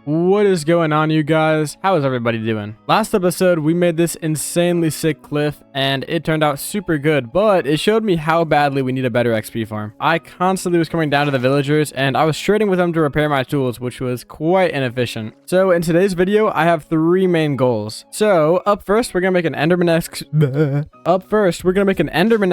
What is going on, you guys? How is everybody doing? Last episode, we made this insanely sick cliff, and it turned out super good, but it showed me how badly we need a better XP farm. I constantly was coming down to the villagers, and I was trading with them to repair my tools, which was quite inefficient. So in today's video, I have three main goals. So up first, we're gonna make an Enderman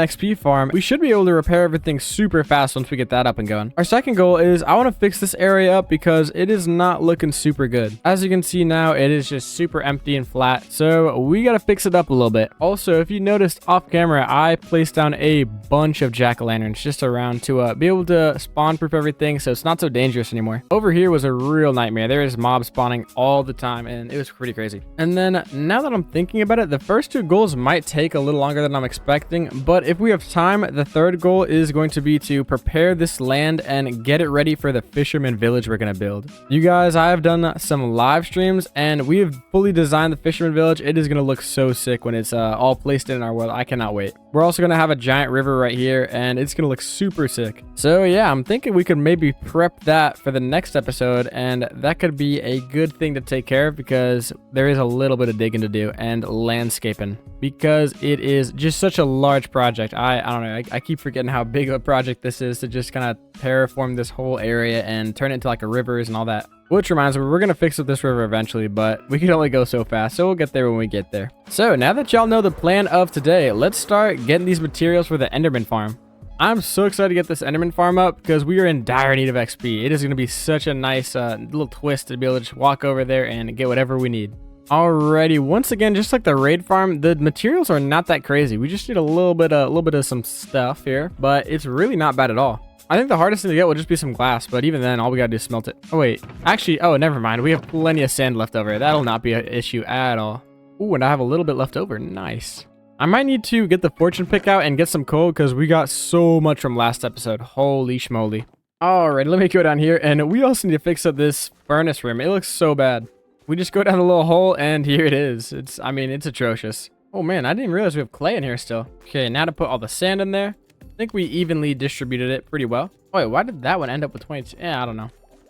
XP farm. We should be able to repair everything super fast once we get that up and going. Our second goal is I want to fix this area up because it is not looking super good. As you can see now, it is just super empty and flat, so we gotta fix it up a little bit. Also, if you noticed off camera, I placed down a bunch of jack-o'-lanterns just around to be able to spawn proof everything, so it's not so dangerous anymore. Over here was a real nightmare. There is mobs spawning all the time, and it was pretty crazy. And then now that I'm thinking about it, the first two goals might take a little longer than I'm expecting, but if we have time, the third goal is going to be to prepare this land and get it ready for the fisherman village we're gonna build. You guys, I have done some live streams, and we have fully designed the fisherman village. It is gonna look so sick when it's all placed in our world. I cannot wait. We're also gonna have a giant river right here, and it's gonna look super sick. So yeah, I'm thinking we could maybe prep that for the next episode, and that could be a good thing to take care of because there is a little bit of digging to do and landscaping because it is just such a large project. I don't know, I keep forgetting how big of a project this is to just kind of terraform this whole area and turn it into like a rivers and all that. Which reminds me, we're going to fix up this river eventually, but we can only go so fast, so we'll get there when we get there. So now that y'all know the plan of today, let's start getting these materials for the Enderman farm. I'm so excited to get this Enderman farm up because we are in dire need of XP. It is going to be such a nice little twist to be able to just walk over there and get whatever we need. Alrighty, once again, just like the raid farm, the materials are not that crazy. We just need a little bit of some stuff here, but it's really not bad at all. I think the hardest thing to get will just be some glass, but even then, all we gotta do is smelt it. Oh, wait. Actually, oh, never mind. We have plenty of sand left over. That'll not be an issue at all. Ooh, and I have a little bit left over. Nice. I might need to get the fortune pick out and get some coal because we got so much from last episode. Holy schmoly. Alright, let me go down here, and we also need to fix up this furnace room. It looks so bad. We just go down a little hole, and here it is. It's atrocious. Oh, man, I didn't realize we have clay in here still. Okay, now to put all the sand in there. I think we evenly distributed it pretty well. Oh, wait, why did that one end up with 22? Yeah, I don't know.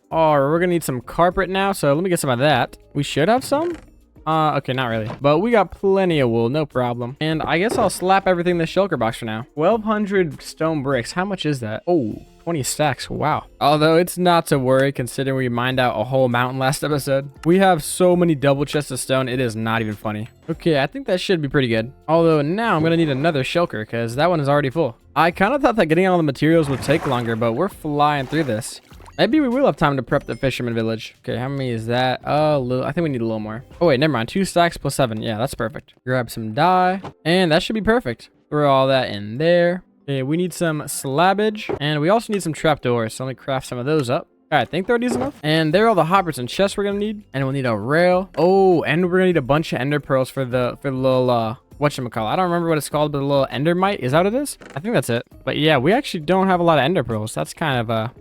Oh, we're gonna need some carpet now, so let me get some of that. We should have some? Okay, not really. But we got plenty of wool, no problem. And I guess I'll slap everything in the shulker box for now. 1,200 stone bricks. How much is that? Oh, 20 stacks. Wow. Although it's not to worry considering we mined out a whole mountain last episode. We have so many double chests of stone, it is not even funny. Okay, I think that should be pretty good. Although now I'm gonna need another shulker because that one is already full. I kind of thought that getting all the materials would take longer, but we're flying through this. Maybe we will have time to prep the fisherman village. Okay, how many is that? I think we need a little more. Oh, wait, never mind. 2 stacks plus 7. Yeah, that's perfect. Grab some dye, and that should be perfect. Throw all that in there. Okay, we need some slabbage, and we also need some trapdoors, so let me craft some of those up. All right, I think 30 is enough. And there are all the hoppers and chests we're going to need. And we'll need a rail. Oh, and we're going to need a bunch of ender pearls for the little, whatchamacallit. I don't remember what it's called, but a little endermite. Is that what it is? I think that's it. But yeah, we actually don't have a lot of ender pearls. That's kind of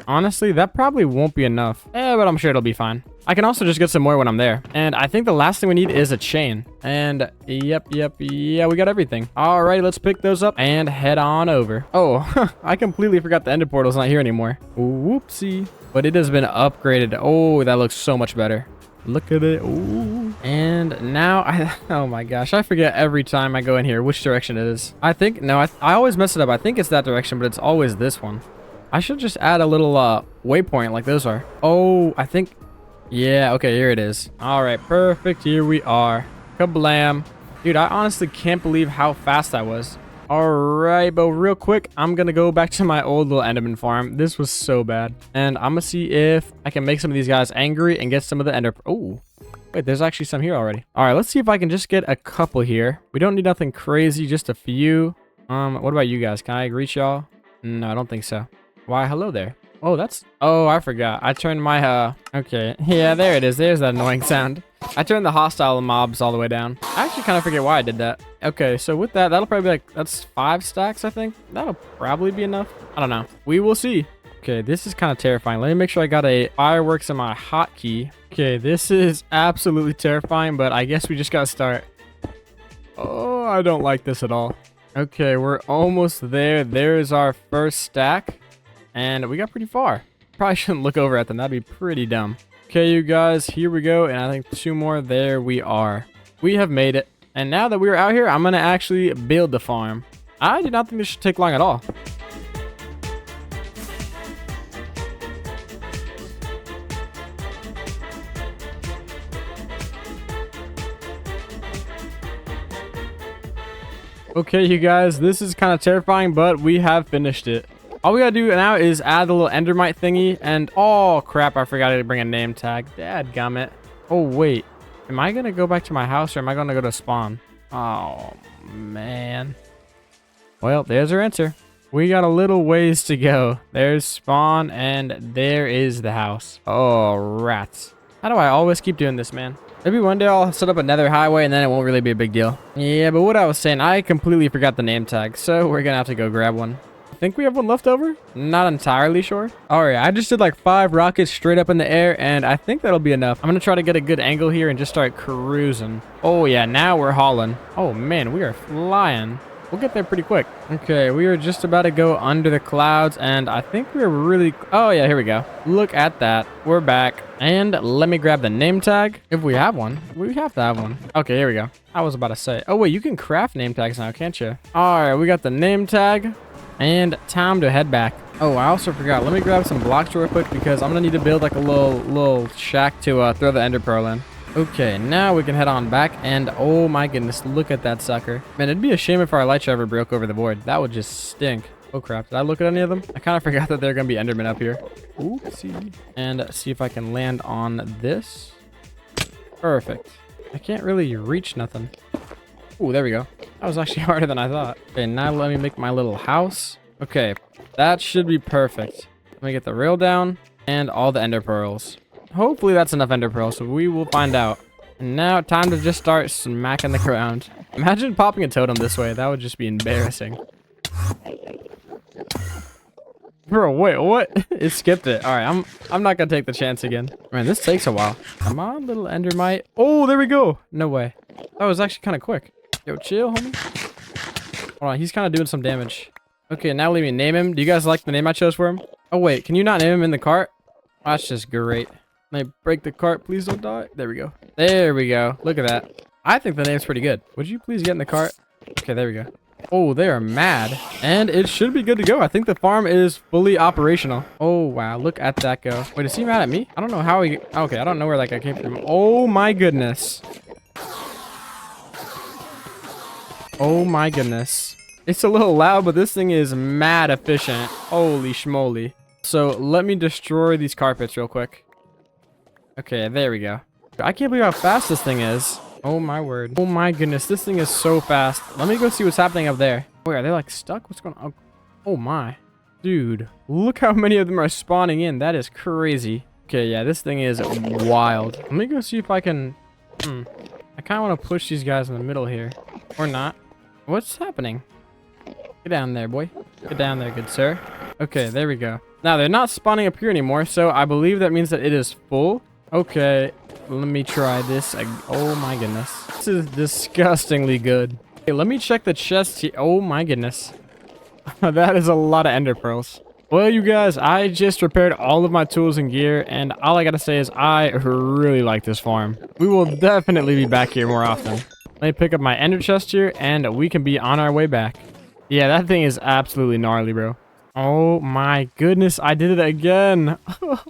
honestly, that probably won't be enough. But I'm sure it'll be fine. I can also just get some more when I'm there. And I think the last thing we need is a chain. And yep, yeah, we got everything. All right, let's pick those up and head on over. Oh, I completely forgot the ender portal's not here anymore. Whoopsie. But it has been upgraded. Oh, that looks so much better. Look at it. Ooh. And now oh my gosh, I forget every time I go in here which direction it is. I think, no, I always mess it up. I think it's that direction, but it's always this one. I should just add a little waypoint like those are. Oh, I think, yeah, okay, here it is. All right, perfect. Here we are. Kablam. Dude, I honestly can't believe how fast that was. All right, but real quick, I'm gonna go back to my old little Enderman farm. This was so bad. And I'm gonna see if I can make some of these guys angry and get some of the ender. Oh, wait, there's actually some here already. All right, let's see if I can just get a couple here. We don't need nothing crazy, just a few. What about you guys? Can I reach y'all? No, I don't think so. Why, hello there. Oh, oh, I forgot. I turned my, okay. Yeah, there it is. There's that annoying sound. I turned the hostile mobs all the way down. I actually kind of forget why I did that. Okay, so with that, that'll probably be like, that's 5 stacks, I think. That'll probably be enough. I don't know. We will see. Okay, this is kind of terrifying. Let me make sure I got a fireworks in my hotkey. Okay, this is absolutely terrifying, but I guess we just gotta start. Oh, I don't like this at all. Okay, we're almost there. There's our first stack. And we got pretty far. Probably shouldn't look over at them. That'd be pretty dumb. Okay, you guys, here we go. And I think 2 more. There we are. We have made it. And now that we're out here, I'm going to actually build the farm. I do not think this should take long at all. Okay, you guys, this is kind of terrifying, but we have finished it. All we gotta do now is add the little endermite thingy, and oh crap, I forgot to bring a name tag. Dadgummit. Oh wait, am I gonna go back to my house or am I gonna go to spawn? Oh man. Well, there's our answer. We got a little ways to go. There's spawn and there is the house. Oh rats. How do I always keep doing this, man? Maybe one day I'll set up another highway and then it won't really be a big deal. Yeah, but what I was saying, I completely forgot the name tag, so we're gonna have to go grab one. I think we have one left over? Not entirely sure. Alright, I just did like 5 rockets straight up in the air, and I think that'll be enough. I'm gonna try to get a good angle here and just start cruising. Oh yeah, now we're hauling. Oh man, we are flying. We'll get there pretty quick. Okay, we are just about to go under the clouds, and I think we're really... Oh, yeah, here we go. Look at that. We're back. And let me grab the name tag. If we have one. We have to have one. Okay, here we go. I was about to say. Oh, wait, you can craft name tags now, can't you? All right, we got the name tag. And time to head back. Oh, I also forgot. Let me grab some blocks real quick because I'm going to need to build like a little shack to throw the ender pearl in. Okay, now we can head on back, and oh my goodness, look at that sucker. Man, it'd be a shame if our light ever broke over the board. That would just stink. Oh crap, did I look at any of them? I kind of forgot that they're gonna be endermen up here. Oopsie. And see if I can land on this. Perfect. I can't really reach nothing. Oh, there we go. That was actually harder than I thought. Okay, now let me make my little house. Okay, that should be perfect. Let me get the rail down and all the ender pearls. Hopefully that's enough ender pearls, so we will find out. And now time to just start smacking the ground. Imagine popping a totem this way. That would just be embarrassing. Bro, wait, what? It skipped it. All right, I'm not gonna take the chance again. Man, this takes a while. Come on, little endermite. Oh, there we go. No way. That was actually kind of quick. Yo, chill, homie. Hold on, he's kind of doing some damage. Okay, now let me name him. Do you guys like the name I chose for him? Oh wait, can you not name him in the cart? Oh, that's just great. Let me break the cart. Please don't die. There we go. There we go. Look at that. I think the name's pretty good. Would you please get in the cart? Okay, there we go. Oh, they are mad. And it should be good to go. I think the farm is fully operational. Oh, wow. Look at that go. Wait, is he mad at me? I don't know how he... Okay, I don't know where that guy came from. Oh, my goodness. Oh, my goodness. It's a little loud, but this thing is mad efficient. Holy schmoly. So, let me destroy these carpets real quick. Okay, there we go. I can't believe how fast this thing is. Oh my word. Oh my goodness, this thing is so fast. Let me go see what's happening up there. Wait, are they like stuck? What's going on? Oh my. Dude, look how many of them are spawning in. That is crazy. Okay, yeah, this thing is wild. Let me go see if I can... I kind of want to push these guys in the middle here. Or not. What's happening? Get down there, boy. Get down there, good sir. Okay, there we go. Now, they're not spawning up here anymore, so I believe that means that it is full. Okay, let me try this. Oh my goodness. This is disgustingly good. Okay, let me check the chest here. Oh my goodness. That is a lot of ender pearls. Well, you guys, I just repaired all of my tools and gear, and all I gotta say is I really like this farm. We will definitely be back here more often. Let me pick up my ender chest here, and we can be on our way back. Yeah, that thing is absolutely gnarly, bro. Oh my goodness, I did it again.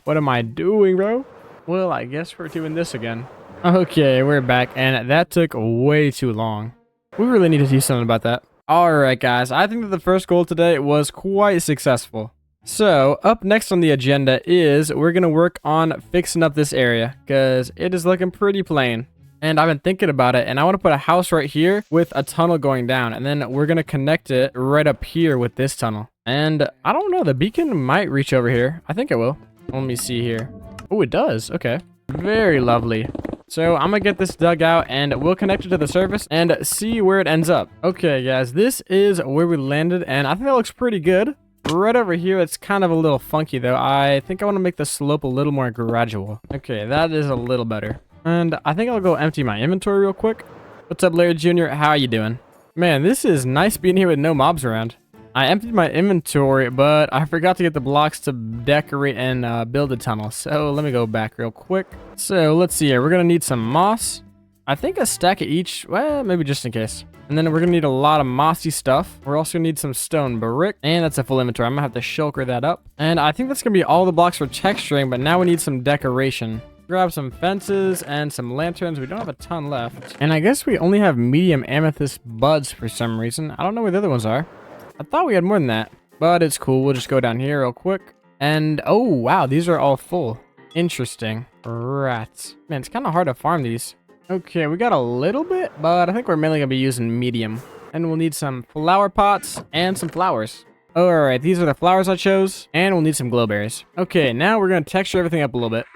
What am I doing, bro? Well, I guess we're doing this again. Okay, we're back, and that took way too long. We really need to do something about that. Alright, guys, I think that the first goal today was quite successful. So, up next on the agenda is we're going to work on fixing up this area, because it is looking pretty plain. And I've been thinking about it, and I want to put a house right here with a tunnel going down, and then we're going to connect it right up here with this tunnel. And I don't know, the beacon might reach over here. I think it will. Let me see here. Oh, it does. Okay. Very lovely. So I'm gonna get this dug out and we'll connect it to the surface and see where it ends up. Okay, guys, this is where we landed, and I think that looks pretty good. Right over here, it's kind of a little funky, though. I think I want to make the slope a little more gradual. Okay, that is a little better. And I think I'll go empty my inventory real quick. What's up, Larry Jr.? How you doing? Man, this is nice being here with no mobs around. I emptied my inventory, but I forgot to get the blocks to decorate and build a tunnel. So let me go back real quick. So let's see here. We're going to need some moss. I think a stack of each. Well, maybe just in case. And then we're going to need a lot of mossy stuff. We're also going to need some stone brick. And that's a full inventory. I'm going to have to shulker that up. And I think that's going to be all the blocks for texturing. But now we need some decoration. Grab some fences and some lanterns. We don't have a ton left. And I guess we only have medium amethyst buds for some reason. I don't know where the other ones are. I thought we had more than that, but it's cool. We'll just go down here real quick. And, oh, wow, these are all full. Interesting. Rats. Man, it's kind of hard to farm these. Okay, we got a little bit, but I think we're mainly going to be using medium. And we'll need some flower pots and some flowers. All right, these are the flowers I chose, and we'll need some glowberries. Okay, now we're going to texture everything up a little bit.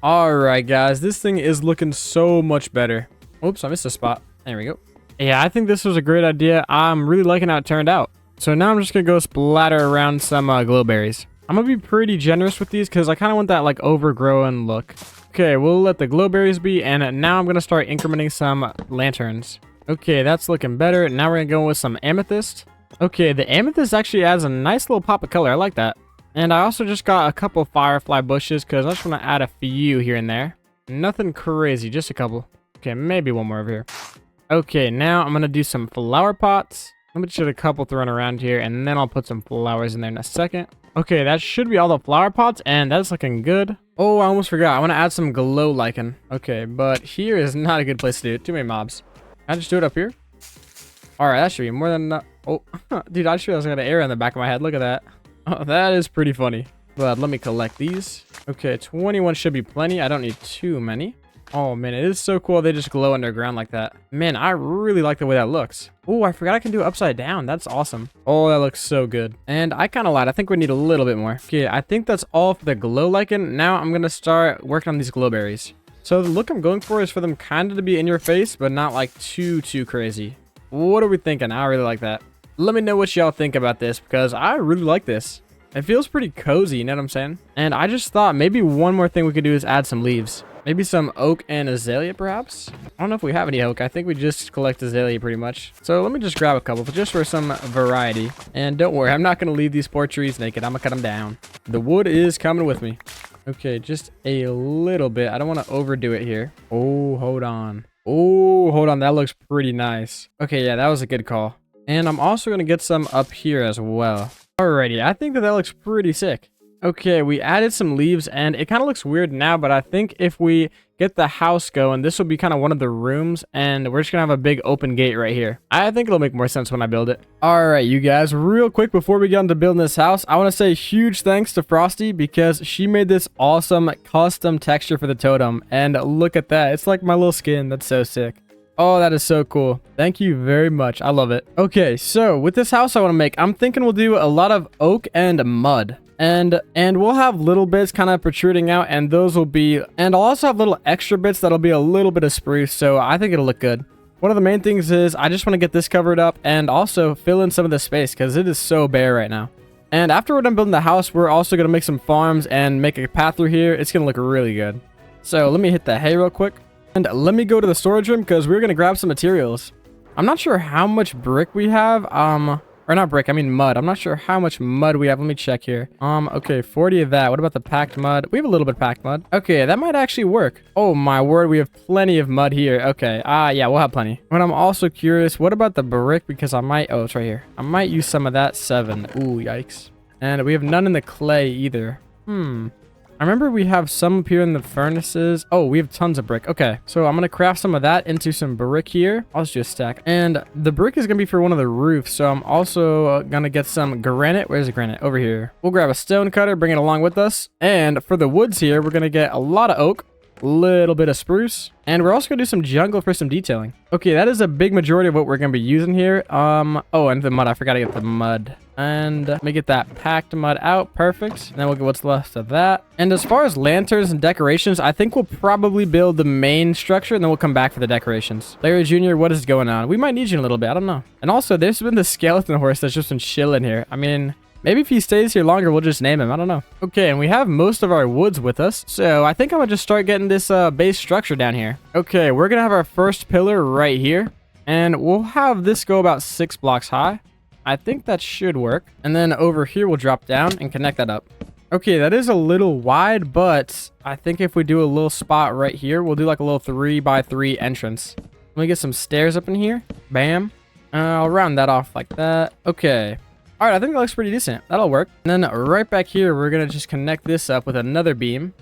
Alright guys, this thing is looking so much better. Oops, I missed a spot. There we go. Yeah, I think this was a great idea. I'm really liking how it turned out. So now I'm just going to go splatter around some glowberries. I'm going to be pretty generous with these because I kind of want that like overgrown look. Okay, we'll let the glowberries be, and now I'm going to start incrementing some lanterns. Okay, that's looking better. Now we're going to go with some amethyst. Okay, the amethyst actually adds a nice little pop of color. I like that. And I also just got a couple firefly bushes because I just want to add a few here and there. Nothing crazy, just a couple. Okay, maybe one more over here. Okay, now I'm going to do some flower pots. Let me just get a couple thrown around here, and then I'll put some flowers in there in a second. Okay, that should be all the flower pots, and that's looking good. Oh, I almost forgot. I want to add some glow lichen. Okay, but here is not a good place to do it. Too many mobs. Can I just do it up here? Alright, that should be more than enough. Oh, dude, I just realized I got an arrow in the back of my head. Look at that. Oh, that is pretty funny. But let me collect these. Okay, 21 should be plenty. I don't need too many. Oh, man, it is so cool they just glow underground like that. Man, I really like the way that looks. Oh, I forgot I can do it upside down. That's awesome. Oh, that looks so good. And I kind of lied. I think we need a little bit more. Okay, I think that's all for the glow lichen. Now I'm going to start working on these glowberries. So the look I'm going for is for them kind of to be in your face, but not like too crazy. What are we thinking? I really like that. Let me know what y'all think about this because I really like this. It feels pretty cozy, you know what I'm saying? And I just thought maybe one more thing we could do is add some leaves. Maybe some oak and azalea, perhaps? I don't know if we have any oak. I think we just collect azalea pretty much. So let me just grab a couple just for some variety. And don't worry, I'm not going to leave these poor trees naked. I'm going to cut them down. The wood is coming with me. Okay, just a little bit. I don't want to overdo it here. Oh, hold on. Oh, hold on. That looks pretty nice. Okay, yeah, that was a good call. And I'm also going to get some up here as well. Alrighty, I think that looks pretty sick. Okay, we added some leaves, and it kind of looks weird now, but I think if we get the house going, this will be kind of one of the rooms, and we're just going to have a big open gate right here. I think it'll make more sense when I build it. Alright, you guys, real quick before we get into building this house, I want to say huge thanks to Frosty because she made this awesome custom texture for the totem, and look at that. It's like my little skin. That's so sick. Oh, that is so cool. Thank you very much. I love it. Okay, so with this house I want to make, I'm thinking we'll do a lot of oak and mud. And we'll have little bits kind of protruding out, and those will be, and I'll also have little extra bits that'll be a little bit of spruce, so I think it'll look good. One of the main things is I just want to get this covered up and also fill in some of the space because it is so bare right now. And after we're done building the house, we're also going to make some farms and make a path through here. It's going to look really good. So let me hit the hay real quick. And let me go to the storage room because we're going to grab some materials. I'm not sure how much brick we have. Or not brick, I mean mud. I'm not sure how much mud we have. Let me check here. Okay, 40 of that. What about the packed mud? We have a little bit of packed mud. Okay, that might actually work. Oh my word, we have plenty of mud here. Okay, yeah, we'll have plenty. But I'm also curious, what about the brick? Because I might, oh, it's right here. I might use some of that 7. Ooh, yikes. And we have none in the clay either. I remember we have some up here in the furnaces. Oh, we have tons of brick. Okay, so I'm going to craft some of that into some brick here. I'll just do a stack. And the brick is going to be for one of the roofs. So I'm also going to get some granite. Where's the granite? Over here. We'll grab a stone cutter, bring it along with us. And for the woods here, we're going to get a lot of oak. little bit of spruce, and we're also gonna do some jungle for some detailing. Okay, that is a big majority of what we're gonna be using here. Oh, and the mud. I forgot to get the mud. And let me get that packed mud out. Perfect. And then we'll get what's left of that. And as far as lanterns and decorations, I think we'll probably build the main structure and then we'll come back for the decorations. Larry Jr., what is going on? We might need you in a little bit. I don't know. And also, there's been the skeleton horse that's just been chilling here. I mean, maybe if he stays here longer, we'll just name him. I don't know. Okay, and we have most of our woods with us. So I think I'm going to just start getting this base structure down here. Okay, we're going to have our first pillar right here. And we'll have this go about 6 blocks high. I think that should work. And then over here, we'll drop down and connect that up. Okay, that is a little wide, but I think if we do a little spot right here, we'll do like a little 3x3 entrance. Let me get some stairs up in here. Bam. I'll round that off like that. Okay. All right, I think that looks pretty decent. That'll work. And then right back here, we're going to just connect this up with another beam.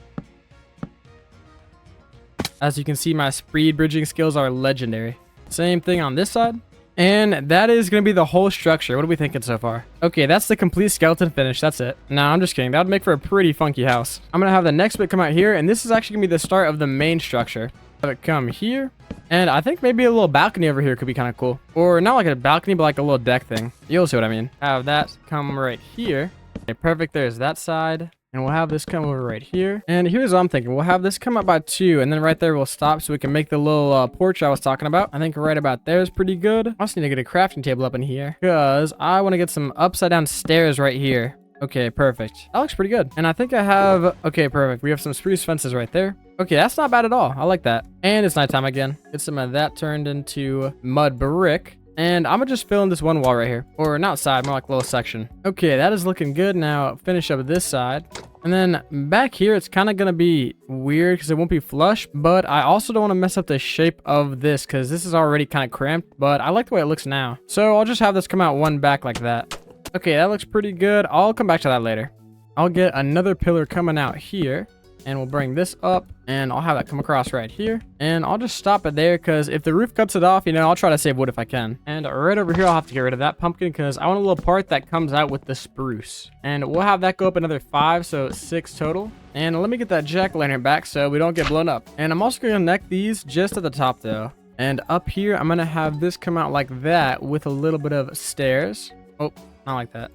As you can see, my speed bridging skills are legendary. Same thing on this side. And that is going to be the whole structure. What are we thinking so far? Okay, that's the complete skeleton finish. That's it. Nah, I'm just kidding. That would make for a pretty funky house. I'm going to have the next bit come out here. And this is actually going to be the start of the main structure. Have it come here. And I think maybe a little balcony over here could be kind of cool. Or not like a balcony, but like a little deck thing. You'll see what I mean. Have that come right here. Okay, perfect. There's that side. And we'll have this come over right here. And here's what I'm thinking. We'll have this come up by 2. And then right there we'll stop so we can make the little porch I was talking about. I think right about there is pretty good. I also need to get a crafting table up in here, because I want to get some upside down stairs right here. Okay, perfect. That looks pretty good. And I think I have... Okay, perfect. We have some spruce fences right there. Okay, that's not bad at all. I like that. And it's nighttime again. Get some of that turned into mud brick. And I'm gonna just fill in this one wall right here. Or not side, more like a little section. Okay, that is looking good. Now finish up this side. And then back here, it's kind of gonna be weird because it won't be flush. But I also don't want to mess up the shape of this because this is already kind of cramped. But I like the way it looks now. So I'll just have this come out one back like that. Okay, that looks pretty good. I'll come back to that later. I'll get another pillar coming out here. And we'll bring this up, and I'll have that come across right here. And I'll just stop it there, because if the roof cuts it off, you know, I'll try to save wood if I can. And right over here, I'll have to get rid of that pumpkin, because I want a little part that comes out with the spruce. And we'll have that go up another 5, so 6 total. And let me get that jack-o'-lantern back so we don't get blown up. And I'm also going to connect these just at the top, though. And up here, I'm going to have this come out like that with a little bit of stairs. Oh, not like that.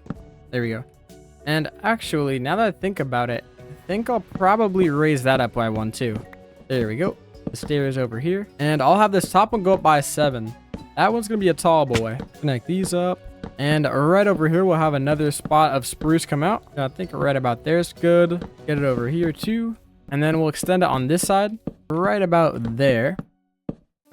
There we go. And actually, now that I think about it, I think I'll probably raise that up by 1 too. There we go. The stairs over here. And I'll have this top one go up by 7. That one's going to be a tall boy. Connect these up. And right over here, we'll have another spot of spruce come out. I think right about there is good. Get it over here too. And then we'll extend it on this side. Right about there.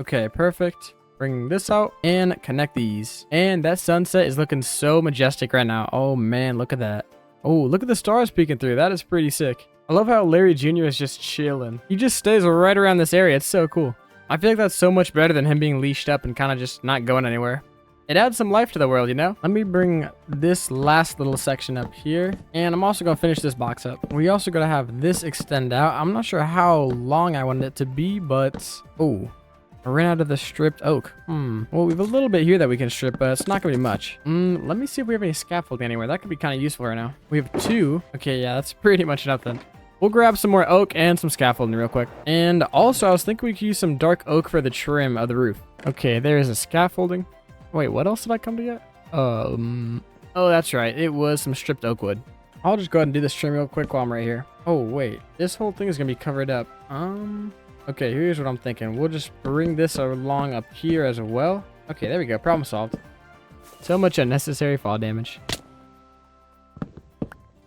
Okay, perfect. Bring this out and connect these. And that sunset is looking so majestic right now. Oh man, look at that. Oh, look at the stars peeking through. That is pretty sick. I love how Larry Jr. is just chilling. He just stays right around this area. It's so cool. I feel like that's so much better than him being leashed up and kind of just not going anywhere. It adds some life to the world, you know? Let me bring this last little section up here. And I'm also going to finish this box up. We also got to have this extend out. I'm not sure how long I wanted it to be, but... Oh, I ran out of the stripped oak. Well, we have a little bit here that we can strip, but it's not going to be much. Let me see if we have any scaffolding anywhere. That could be kind of useful right now. We have 2. Okay, yeah, that's pretty much nothing. We'll grab some more oak and some scaffolding real quick. And also, I was thinking we could use some dark oak for the trim of the roof. Okay, there is a scaffolding. Wait, what else did I come to get? Oh, that's right. It was some stripped oak wood. I'll just go ahead and do this trim real quick while I'm right here. Oh, wait. This whole thing is going to be covered up. Okay, here's what I'm thinking. We'll just bring this along up here as well. Okay, there we go. Problem solved. So much unnecessary fall damage.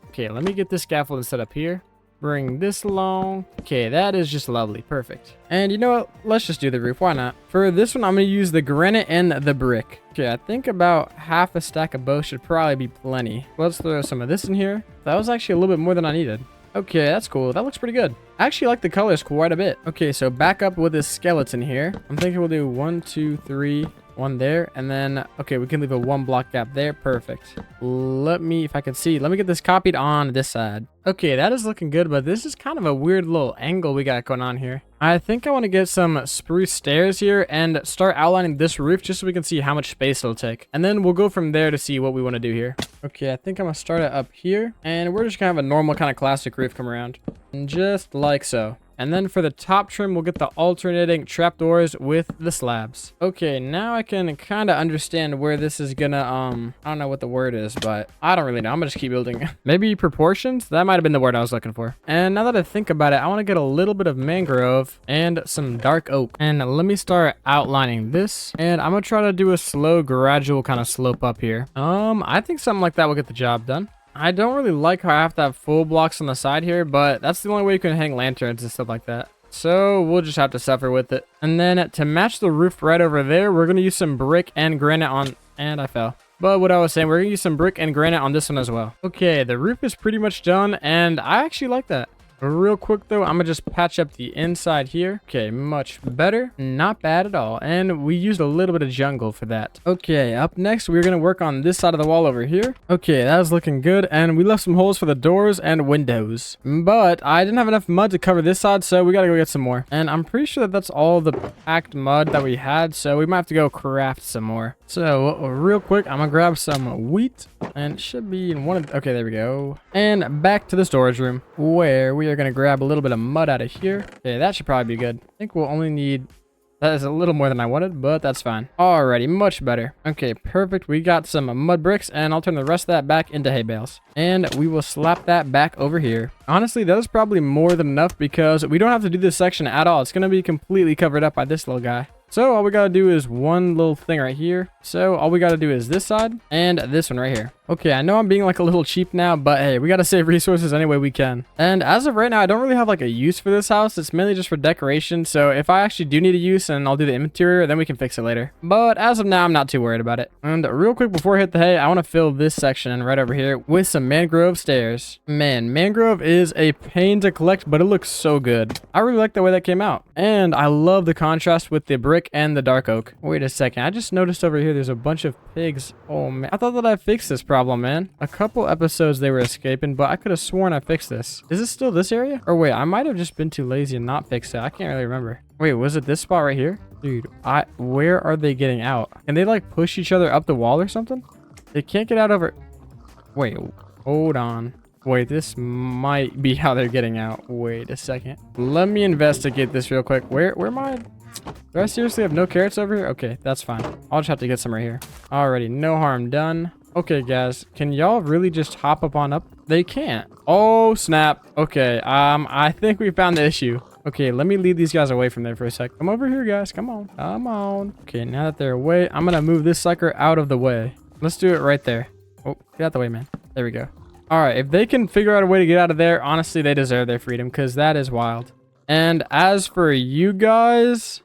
Okay, let me get this scaffolding set up here. Bring this along. Okay, that is just lovely. Perfect. And you know what? Let's just do the roof. Why not? For this one, I'm going to use the granite and the brick. Okay, I think about half a stack of both should probably be plenty. Let's throw some of this in here. That was actually a little bit more than I needed. Okay, that's cool. That looks pretty good. I actually like the colors quite a bit. Okay, so back up with this skeleton here. I'm thinking we'll do 1, 2, 3, 1 there. And then, okay, we can leave a 1 block gap there. Perfect. Let me, if I can see, let me get this copied on this side. Okay, that is looking good, but this is kind of a weird little angle we got going on here. I think I want to get some spruce stairs here and start outlining this roof just so we can see how much space it'll take. And then we'll go from there to see what we want to do here. Okay, I think I'm going to start it up here. And we're just going to have a normal kind of classic roof come around. And just like so. And then for the top trim, we'll get the alternating trapdoors with the slabs. Okay, now I can kind of understand where this is gonna, I don't know what the word is, but I don't really know. I'm gonna just keep building. Maybe proportions? That might have been the word I was looking for. And now that I think about it, I want to get a little bit of mangrove and some dark oak. And let me start outlining this. And I'm gonna try to do a slow, gradual kind of slope up here. I think something like that will get the job done. I don't really like how I have to have full blocks on the side here, but that's the only way you can hang lanterns and stuff like that. So we'll just have to suffer with it. And then to match the roof right over there, we're going to use some brick and granite on... And I fell. But what I was saying, we're going to use some brick and granite on this one as well. Okay, the roof is pretty much done, and I actually like that. Real quick though, I'm gonna just patch up the inside here. Okay, much better. Not bad at all. And we used a little bit of jungle for that. Okay, up next, we're gonna work on this side of the wall over here. Okay, that was looking good. And we left some holes for the doors and windows. But I didn't have enough mud to cover this side, so we gotta go get some more. And I'm pretty sure that that's all the packed mud that we had, so we might have to go craft some more. So, real quick, I'm gonna grab some wheat. And it should be in one of... Okay, there we go. And back to the storage room, where we are going to grab a little bit of mud out of here. Okay, that should probably be good. I think we'll only need... That is a little more than I wanted, but that's fine. Alrighty, much better. Okay, perfect. We got some mud bricks, and I'll turn the rest of that back into hay bales. And we will slap that back over here. Honestly, that is probably more than enough because we don't have to do this section at all. It's going to be completely covered up by this little guy. So all we got to do is one little thing right here. So all we got to do is this side and this one right here. Okay, I know I'm being like a little cheap now, but hey, we got to save resources any way we can. And as of right now, I don't really have like a use for this house. It's mainly just for decoration. So if I actually do need a use and I'll do the interior, then we can fix it later. But as of now, I'm not too worried about it. And real quick before I hit the hay, I want to fill this section right over here with some mangrove stairs. Man, mangrove is a pain to collect, but it looks so good. I really like the way that came out. And I love the contrast with the brick and the dark oak. Wait a second, I just noticed over here there's a bunch of pigs. Oh man, I thought that I fixed this problem, man. A couple episodes they were escaping, but I could have sworn I fixed this. Is it still this area? Or wait, I might have just been too lazy and not fixed it. I can't really remember. Wait, was it this spot right here? Dude, where are they getting out? Can they like push each other up the wall or something? They can't get out over... Wait, hold on. Wait, this might be how they're getting out. Wait a second. Let me investigate this real quick. Where am I? Do I seriously have no carrots over here? Okay, that's fine. I'll just have to get some right here. Alrighty, no harm done. Okay, guys, can y'all really just hop up on up? They can't. Oh, snap. Okay, I think we found the issue. Okay, let me lead these guys away from there for a sec. Come over here, guys. Come on. Come on. Okay, now that they're away, I'm gonna move this sucker out of the way. Let's do it right there. Oh, get out the way, man. There we go. Alright, if they can figure out a way to get out of there, honestly, they deserve their freedom, because that is wild. And as for you guys...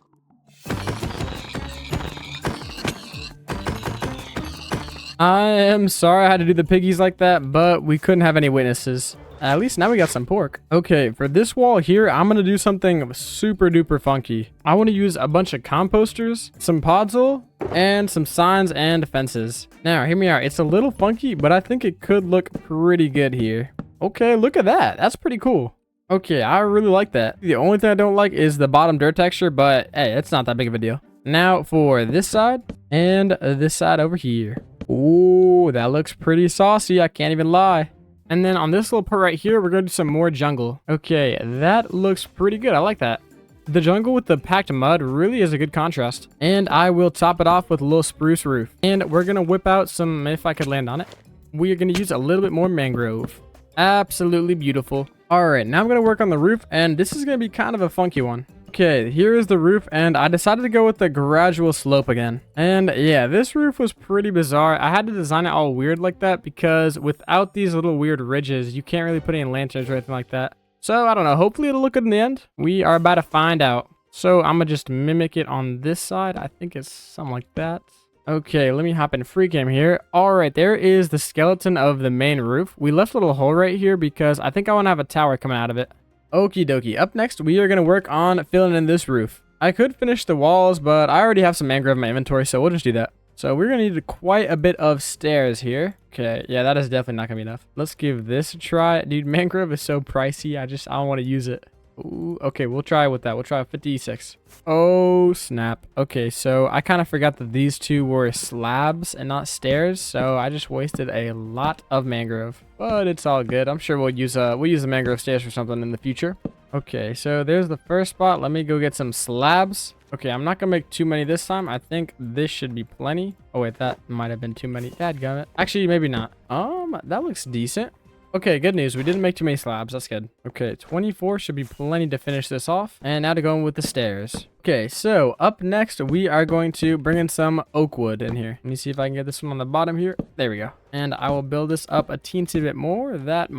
I am sorry I had to do the piggies like that, but we couldn't have any witnesses. At least now we got some pork. Okay, for this wall here, I'm going to do something super duper funky. I want to use a bunch of composters, some podzol, and some signs and fences. Now, hear me out. It's a little funky, but I think it could look pretty good here. Okay, look at that. That's pretty cool. Okay, I really like that. The only thing I don't like is the bottom dirt texture, but hey, it's not that big of a deal. Now for this side and this side over here. Ooh, that looks pretty saucy. I can't even lie. And then on this little part right here, we're going to do some more jungle. Okay, that looks pretty good. I like that. The jungle with the packed mud really is a good contrast. And I will top it off with a little spruce roof. And we're going to whip out some, if I could land on it, we are going to use a little bit more mangrove. Absolutely beautiful. All right, now I'm going to work on the roof, and this is going to be kind of a funky one. Okay, here is the roof, and I decided to go with the gradual slope again. And yeah, this roof was pretty bizarre. I had to design it all weird like that because without these little weird ridges, you can't really put any lanterns or anything like that. So I don't know, hopefully it'll look good in the end. We are about to find out. So I'm gonna just mimic it on this side. I think it's something like that. Okay, let me hop in free cam here. All right, there is the skeleton of the main roof. We left a little hole right here because I think I want to have a tower coming out of it. Okie dokie. Up next, we are going to work on filling in this roof. I could finish the walls, but I already have some mangrove in my inventory, so we'll just do that. So we're going to need quite a bit of stairs here. Okay, yeah, that is definitely not going to be enough. Let's give this a try. Dude, mangrove is so pricey. I don't want to use it. Ooh, okay, we'll try with that. We'll try 56. Oh, snap. Okay, so I kind of forgot that these two were slabs and not stairs, so I just wasted a lot of mangrove. But it's all good. I'm sure we'll use the mangrove stairs for something in the future. Okay, so there's the first spot. Let me go get some slabs. Okay, I'm not gonna make too many this time. I think this should be plenty. Oh wait, that might have been too many. Dadgummit. Actually, maybe not. That looks decent. Okay, good news. We didn't make too many slabs. That's good. Okay, 24 should be plenty to finish this off. And now to go in with the stairs. Okay, so up next, we are going to bring in some oak wood in here. Let me see if I can get this one on the bottom here. There we go. And I will build this up a teensy bit more. That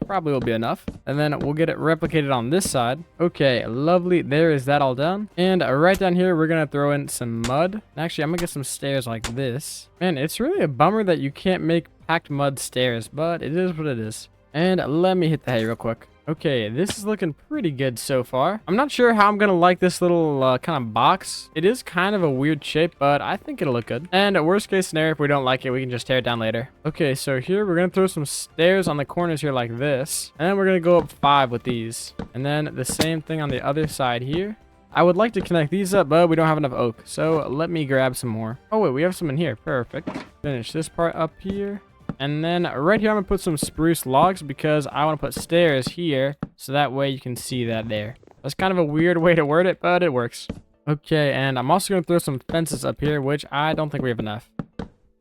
probably will be enough. And then we'll get it replicated on this side. Okay, lovely. There is that all done. And right down here, we're going to throw in some mud. Actually, I'm going to get some stairs like this. Man, it's really a bummer that you can't make packed mud stairs, but it is what it is. And let me hit the hay real quick. Okay, this is looking pretty good so far. I'm not sure how I'm gonna like this little kind of box. It is kind of a weird shape, but I think it'll look good. And worst case scenario, if we don't like it, we can just tear it down later. Okay, so here we're gonna throw some stairs on the corners here like this. And then we're gonna go up 5 with these. And then the same thing on the other side here. I would like to connect these up, but we don't have enough oak. So let me grab some more. Oh wait, we have some in here. Perfect. Finish this part up here. And then right here, I'm going to put some spruce logs because I want to put stairs here. So that way you can see that there. That's kind of a weird way to word it, but it works. Okay, and I'm also going to throw some fences up here, which I don't think we have enough.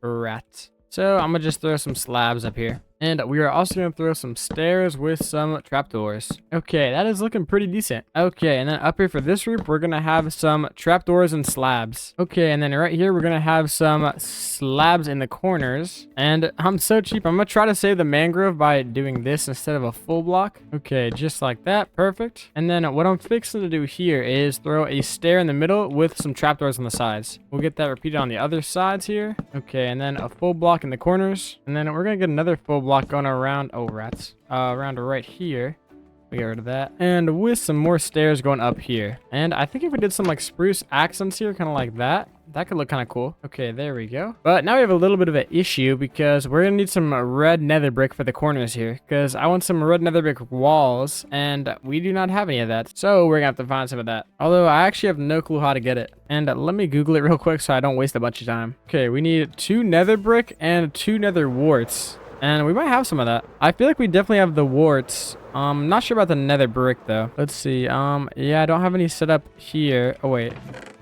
Rats. So I'm going to just throw some slabs up here. And we are also going to throw some stairs with some trapdoors. Okay, that is looking pretty decent. Okay, and then up here for this roof, we're going to have some trapdoors and slabs. Okay, and then right here, we're going to have some slabs in the corners. And I'm so cheap. I'm going to try to save the mangrove by doing this instead of a full block. Okay, just like that. Perfect. And then what I'm fixing to do here is throw a stair in the middle with some trapdoors on the sides. We'll get that repeated on the other sides here. Okay, and then a full block in the corners. And then we're going to get another full block going around around right here. We get rid of that, and with some more stairs going up here. And I think if we did some like spruce accents here, kind of like that could look kind of cool. Okay, there we go. But now we have a little bit of an issue because we're gonna need some red nether brick for the corners here, because I want some red nether brick walls, and we do not have any of that, so we're gonna have to find some of that. Although I actually have no clue how to get it. And let me Google it real quick so I don't waste a bunch of time. Okay, we need 2 nether brick and 2 nether warts. And we might have some of that. I feel like we definitely have the warts. Not sure about the nether brick though. Let's see. Yeah, I don't have any set up here. Oh wait.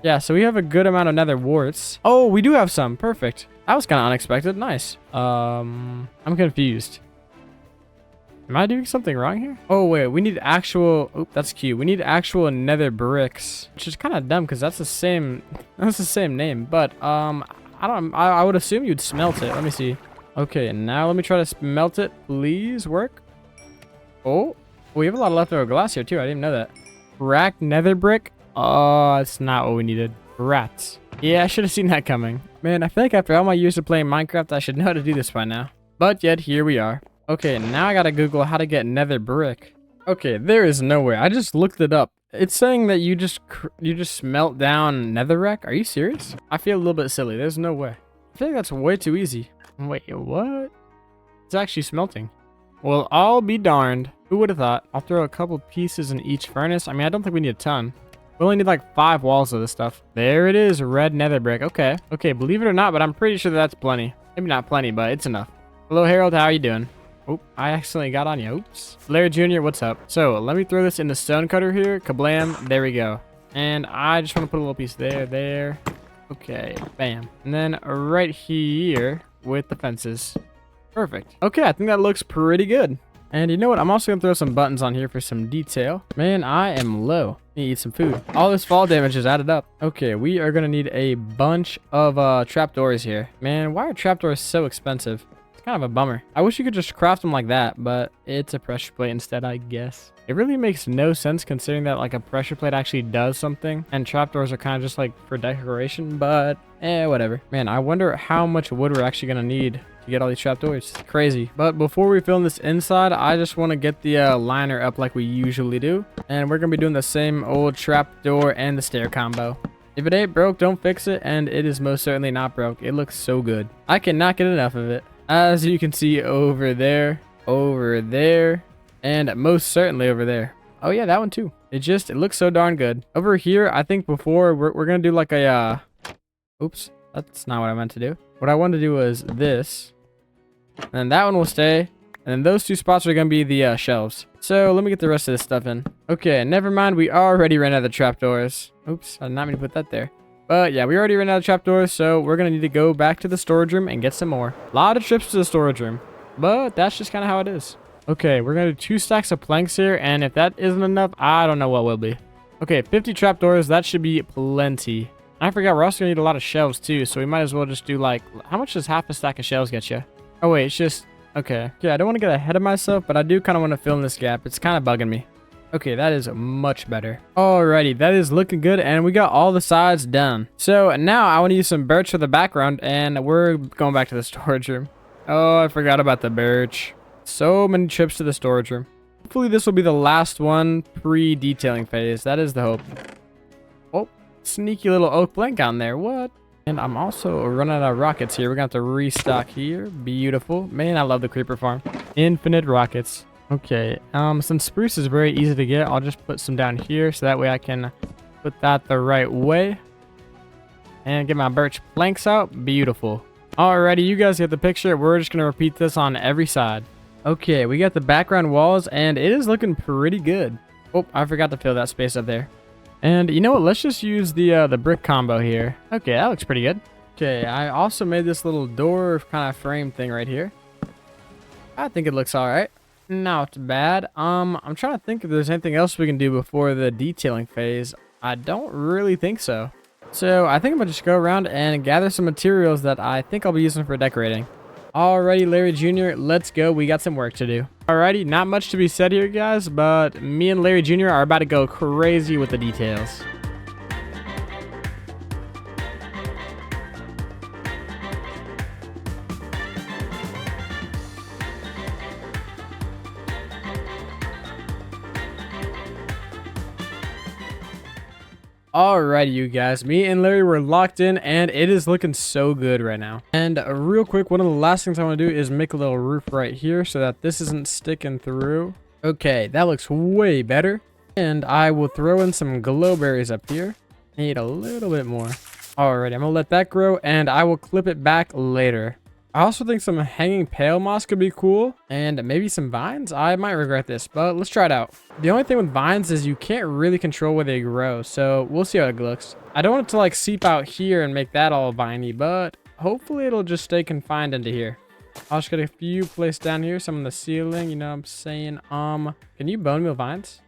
Yeah, so we have a good amount of nether warts. Oh, we do have some. Perfect. That was kind of unexpected. Nice. I'm confused. Am I doing something wrong here? Oh wait, we need actual. Oh, that's cute. We need actual nether bricks, which is kind of dumb because that's the same. That's the same name. But I would assume you'd smelt it. Let me see. Okay, now let me try to smelt it. Please work. Oh, we have a lot of leftover glass here too. I didn't even know that. Cracked nether brick. Oh, that's not what we needed. Rats. Yeah, I should have seen that coming. Man, I feel like after all my years of playing Minecraft, I should know how to do this by now. But yet, here we are. Okay, now I gotta Google how to get nether brick. Okay, there is no way. I just looked it up. It's saying that you just smelt down netherrack. Are you serious? I feel a little bit silly. There's no way. I feel like that's way too easy. Wait, what? It's actually smelting. Well, I'll be darned. Who would have thought? I'll throw a couple pieces in each furnace. I mean, I don't think we need a ton. We only need like 5 walls of this stuff. There it is, red nether brick. Okay. Okay, believe it or not, but I'm pretty sure that's plenty. Maybe not plenty, but it's enough. Hello, Harold. How are you doing? Oh, I accidentally got on you. Oops. Larry Jr., what's up? So, let me throw this in the stone cutter here. Kablam. There we go. And I just want to put a little piece there. Okay, bam. And then right here with the fences. Perfect. Okay, I think that looks pretty good. And you know what? I'm also gonna throw some buttons on here for some detail. Man, I am low. Need to eat some food. All this fall damage is added up. Okay, we are gonna need a bunch of trapdoors here. Man, why are trapdoors so expensive? It's kind of a bummer. I wish you could just craft them like that, but it's a pressure plate instead, I guess. It really makes no sense considering that like a pressure plate actually does something and trapdoors are kind of just like for decoration, but whatever. Man, I wonder how much wood we're actually gonna need to get all these trapdoors. It's crazy. But before we film this inside, I just want to get the liner up like we usually do. And we're gonna be doing the same old trapdoor and the stair combo. If it ain't broke, don't fix it, and it is most certainly not broke. It looks so good. I cannot get enough of it. As you can see over there, and most certainly over there. Oh yeah, that one too. It looks so darn good. Over here, I think before we're gonna do like a oops, that's not what I meant to do. What I wanted to do was this. And then that one will stay. And then those two spots are gonna be the shelves. So let me get the rest of this stuff in. Okay, never mind, we already ran out of the trapdoors. Oops, I did not mean to put that there. But yeah, we already ran out of trapdoors, so we're gonna need to go back to the storage room and get some more. A lot of trips to the storage room, but that's just kind of how it is. Okay, we're gonna do 2 stacks of planks here, and if that isn't enough, I don't know what will be. Okay, 50 trapdoors, that should be plenty. I forgot we're also gonna need a lot of shelves too, so we might as well just do like, how much does half a stack of shelves get you? Oh wait, it's just, okay. Yeah, I don't want to get ahead of myself, but I do kind of want to fill in this gap. It's kind of bugging me. Okay, that is much better. Alrighty, that is looking good, and we got all the sides done. So now I want to use some birch for the background, and we're going back to the storage room. Oh, I forgot about the birch. So many trips to the storage room. Hopefully this will be the last one pre-detailing phase. That is the hope. Oh, sneaky little oak plank on there. What? And I'm also running out of rockets here. We're going to have to restock here. Beautiful. Man, I love the creeper farm. Infinite rockets. Okay, since spruce is very easy to get, I'll just put some down here so that way I can put that the right way. And get my birch planks out. Beautiful. Alrighty, you guys get the picture. We're just going to repeat this on every side. Okay, we got the background walls, and it is looking pretty good. Oh, I forgot to fill that space up there. And you know what? Let's just use the brick combo here. Okay, that looks pretty good. Okay, I also made this little door kind of frame thing right here. I think it looks alright. Not bad. I'm trying to think if there's anything else we can do before the detailing phase. I don't really think so. So I think I'm gonna just go around and gather some materials that I think I'll be using for decorating. Alrighty, Larry Jr., let's go. We got some work to do. Alrighty, not much to be said here, guys, but me and Larry Jr. are about to go crazy with the details. Alrighty, you guys, me and Larry were locked in, and it is looking so good right now. And real quick, one of the last things I want to do is make a little roof right here so that this isn't sticking through. Okay, that looks way better. And I will throw in some glowberries up here. Need a little bit more. Alrighty, I'm gonna let that grow, and I will clip it back later. I also think some hanging pale moss could be cool, and maybe some vines. I might regret this, but let's try it out. The only thing with vines is you can't really control where they grow, so we'll see how it looks. I don't want it to like seep out here and make that all viney, but hopefully it'll just stay confined into here. I'll just get a few placed down here, some on the ceiling, you know what I'm saying. Can you bone meal vines?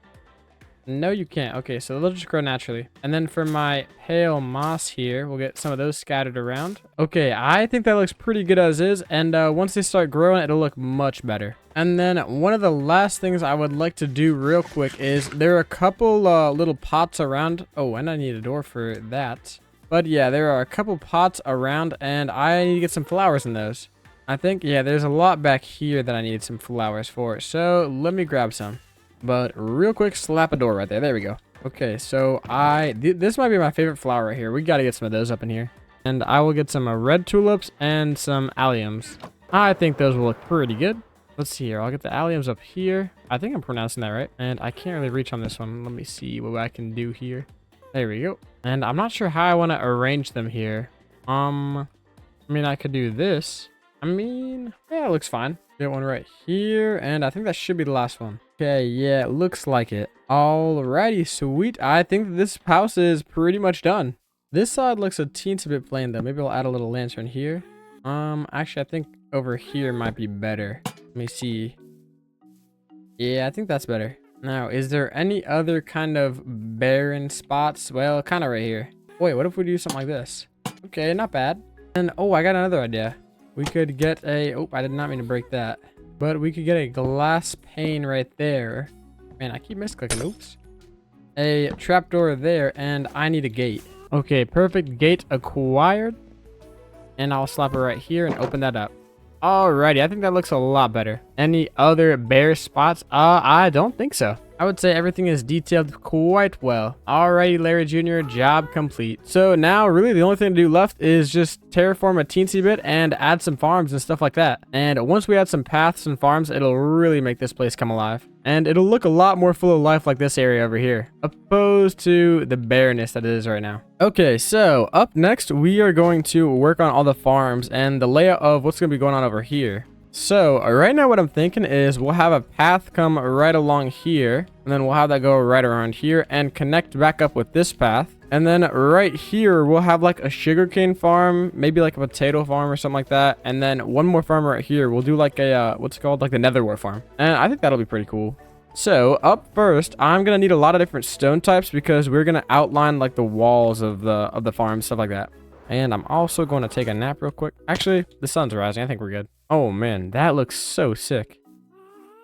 No, you can't. Okay, so they'll just grow naturally. And then for my pale moss here, we'll get some of those scattered around. Okay, I think that looks pretty good as is. And once they start growing, it'll look much better. And then one of the last things I would like to do real quick is there are a couple little pots around. Oh, and I need a door for that. But yeah, there are a couple pots around, and I need to get some flowers in those. I think, yeah, there's a lot back here that I need some flowers for. So let me grab some. But real quick, slap a door right there. There we go. Okay, so this might be my favorite flower right here. We got to get some of those up in here. And I will get some red tulips and some alliums. I think those will look pretty good. Let's see here. I'll get the alliums up here. I think I'm pronouncing that right. And I can't really reach on this one. Let me see what I can do here. There we go. And I'm not sure how I want to arrange them here. I mean, I could do this. I mean, yeah, it looks fine. Get one right here. And I think that should be the last one. Okay, yeah, it looks like it. Alrighty, sweet. I think this house is pretty much done. This side looks a teensy bit plain though. Maybe I'll add a little lantern here. Actually, I think over here might be better. Let me see. Yeah, I think that's better. Now, is there any other kind of barren spots? Well, kind of right here. Wait, what if we do something like this? Okay, not bad. And, oh, I got another idea. We could get a... Oh, I did not mean to break that. But we could get a glass pane right there. Man, I keep misclicking. Oops. A trapdoor there, and I need a gate. Okay, perfect. Gate acquired. And I'll slap it right here and open that up. Alrighty, I think that looks a lot better. Any other bare spots? I don't think so. I would say everything is detailed quite well. Alrighty, Larry Jr., job complete. So now really the only thing to do left is just terraform a teensy bit and add some farms and stuff like that. And once we add some paths and farms, it'll really make this place come alive. And it'll look a lot more full of life like this area over here, opposed to the bareness that it is right now. Okay, so up next, we are going to work on all the farms and the layout of what's going to be going on over here. So right now what I'm thinking is we'll have a path come right along here, and then we'll have that go right around here and connect back up with this path. And then right here, we'll have like a sugarcane farm, maybe like a potato farm or something like that. And then one more farm right here. We'll do like a, what's it called? Like the netherware farm. And I think that'll be pretty cool. So up first, I'm going to need a lot of different stone types because we're going to outline like the walls of the farm, stuff like that. And I'm also going to take a nap real quick. Actually, the sun's rising. I think we're good. Oh man, that looks so sick.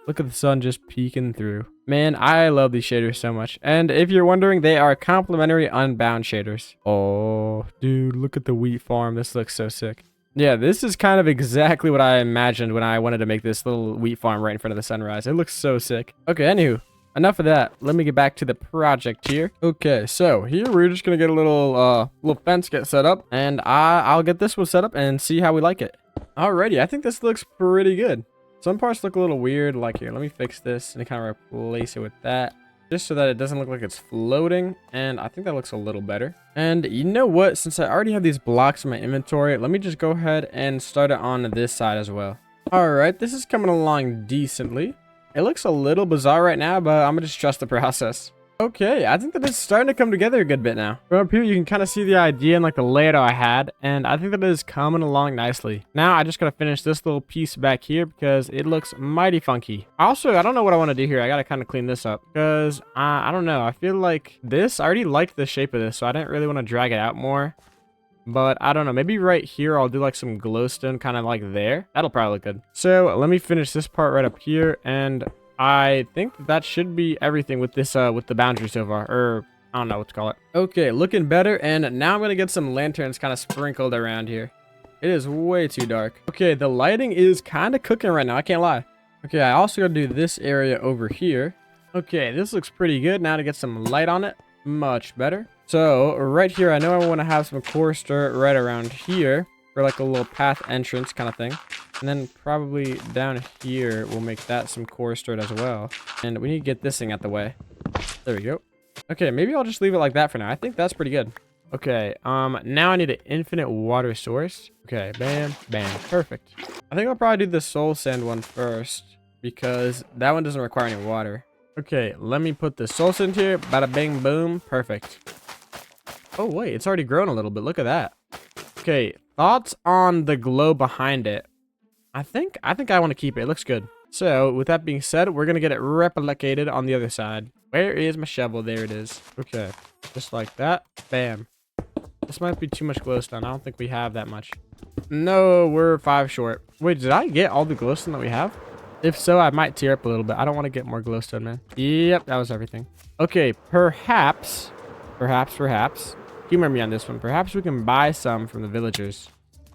Look at the sun just peeking through. Man, I love these shaders so much. And if you're wondering, they are complementary unbound shaders. Oh, dude, look at the wheat farm. This looks so sick. Yeah, this is kind of exactly what I imagined when I wanted to make this little wheat farm right in front of the sunrise. It looks so sick. Okay, anywho, enough of that. Let me get back to the project here. Okay, so here we're just gonna get a little fence get set up, and I'll get this one set up and see how we like it. Alrighty, I think this looks pretty good. Some parts look a little weird, like here, let me fix this and kind of replace it with that, just so that it doesn't look like it's floating, and I think that looks a little better. And you know what, since I already have these blocks in my inventory, let me just go ahead and start it on this side as well. Alright, this is coming along decently. It looks a little bizarre right now, but I'm gonna just trust the process. Okay, I think that it's starting to come together a good bit now. From up here, you can kind of see the idea and like the layout I had, and I think that it is coming along nicely. Now, I just gotta finish this little piece back here because it looks mighty funky. Also, I don't know what I want to do here. I gotta kind of clean this up because I don't know. I feel like this, I already liked the shape of this, so I didn't really want to drag it out more. But I don't know, maybe right here I'll do like some glowstone kind of like there. That'll probably look good. So let me finish this part right up here, and I think that should be everything with this with the boundary so far, or I don't know what to call it. Okay, looking better, and now I'm gonna get some lanterns kind of sprinkled around here. It is way too dark. Okay, the lighting is kind of cooking right now, I can't lie. Okay, I also gotta do this area over here. Okay, this looks pretty good. Now to get some light on it, much better. So right here, I know I want to have some coarse dirt right around here for like a little path entrance kind of thing. And then probably down here, we'll make that some coarse dirt as well. And we need to get this thing out the way. There we go. Okay, maybe I'll just leave it like that for now. I think that's pretty good. Okay, now I need an infinite water source. Okay, bam, bam, perfect. I think I'll probably do the soul sand one first because that one doesn't require any water. Okay, let me put the soul sand here. Bada bing boom, perfect. Oh wait, it's already grown a little bit. Look at that. Okay, thoughts on the glow behind it? I think I want to keep it. It looks good. So with that being said, we're gonna get it replicated on the other side. Where is my shovel? There it is. Okay, just like that. Bam. This might be too much glowstone. I don't think we have that much. No, we're 5 short. Wait, did I get all the glowstone that we have? If so, I might tear up a little bit. I don't want to get more glowstone, man. Yep, that was everything. Okay, perhaps. Humor me on this one. Perhaps we can buy some from the villagers.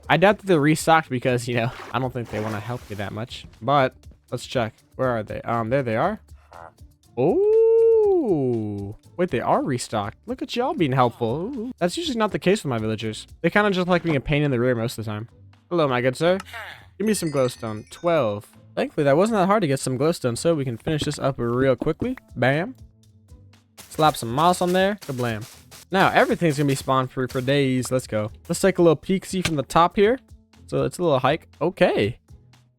I doubt that they're restocked because, you know, I don't think they want to help you that much. But let's check. Where are they? There they are. Oh, wait, they are restocked. Look at y'all being helpful. Ooh. That's usually not the case with my villagers. They kind of just like being a pain in the rear most of the time. Hello, my good sir. Give me some glowstone. 12. Thankfully, that wasn't that hard to get some glowstone, so we can finish this up real quickly. Bam. Slap some moss on there. Kablam. Now, everything's going to be spawn-proof for days. Let's go. Let's take a little peek-see from the top here. So, it's a little hike. Okay.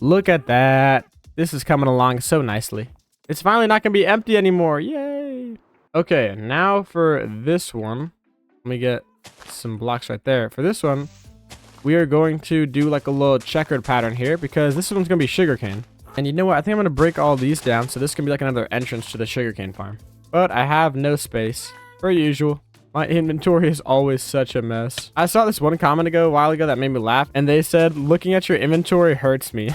Look at that. This is coming along so nicely. It's finally not going to be empty anymore. Yay. Okay, now for this one. Let me get some blocks right there. For this one, we are going to do like a little checkered pattern here because this one's going to be sugarcane. And you know what? I think I'm going to break all these down. So, this can be like another entrance to the sugarcane farm. But I have no space. Per usual. My inventory is always such a mess. I saw this one comment a while ago that made me laugh, and they said, looking at your inventory hurts me.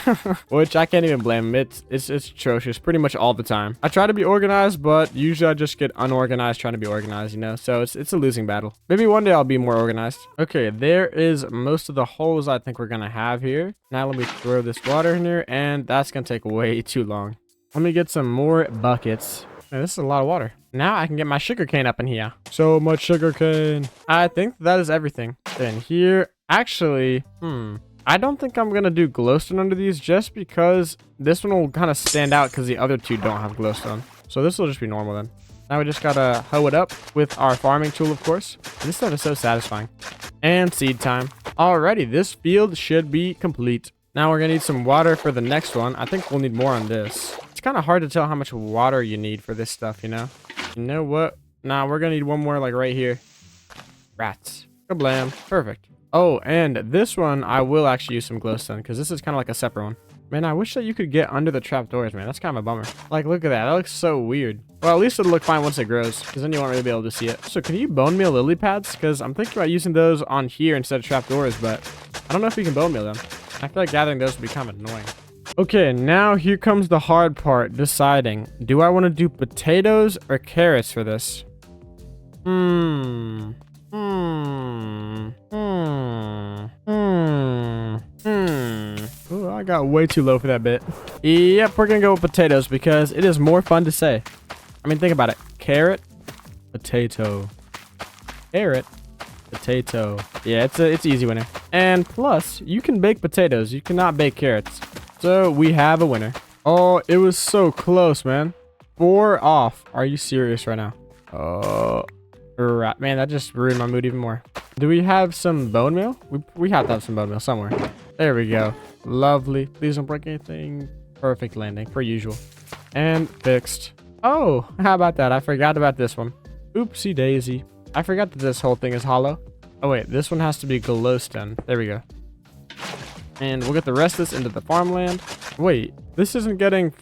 Which I can't even blame them. It's atrocious pretty much all the time. I try to be organized, but usually I just get unorganized trying to be organized, you know? So it's a losing battle. Maybe one day I'll be more organized. Okay, there is most of the holes I think we're gonna have here. Now let me throw this water in here, and that's gonna take way too long. Let me get some more buckets. Man, this is a lot of water. Now I can get my sugar cane up in here. So much sugar cane. I think that is everything. Then here, actually, I don't think I'm going to do glowstone under these just because this one will kind of stand out because the other two don't have glowstone. So this will just be normal then. Now we just got to hoe it up with our farming tool, of course. This stuff is so satisfying. And seed time. Alrighty, this field should be complete. Now we're going to need some water for the next one. I think we'll need more on this. It's kind of hard to tell how much water you need for this stuff, you know? You know what? Nah, we're going to need one more like right here. Rats. Kablam. Perfect. Oh, and this one, I will actually use some glowstone because this is kind of like a separate one. Man, I wish that you could get under the trapdoors, man. That's kind of a bummer. Like, look at that. That looks so weird. Well, at least it'll look fine once it grows because then you won't really be able to see it. So can you bone meal lily pads? Because I'm thinking about using those on here instead of trapdoors, but I don't know if you can bone meal them. I feel like gathering those would be kind of annoying. Okay, now here comes the hard part, deciding. Do I want to do potatoes or carrots for this? Ooh, I got way too low for that bit. Yep, we're gonna go with potatoes because it is more fun to say. I mean, think about it. Carrot, potato. Carrot, potato. Yeah, it's easy winner. And plus, you can bake potatoes. You cannot bake carrots. So we have a winner. Oh, it was so close, man. 4 off. Are you serious right now? Oh, right. Man, that just ruined my mood even more. Do we have some bone meal? We have to have some bone meal somewhere. There we go. Lovely. Please don't break anything. Perfect landing, per usual. And fixed. Oh, how about that? I forgot about this one. Oopsie daisy. I forgot that this whole thing is hollow. Oh, wait. This one has to be glowstone. There we go. And we'll get the rest of this into the farmland. Wait, this isn't getting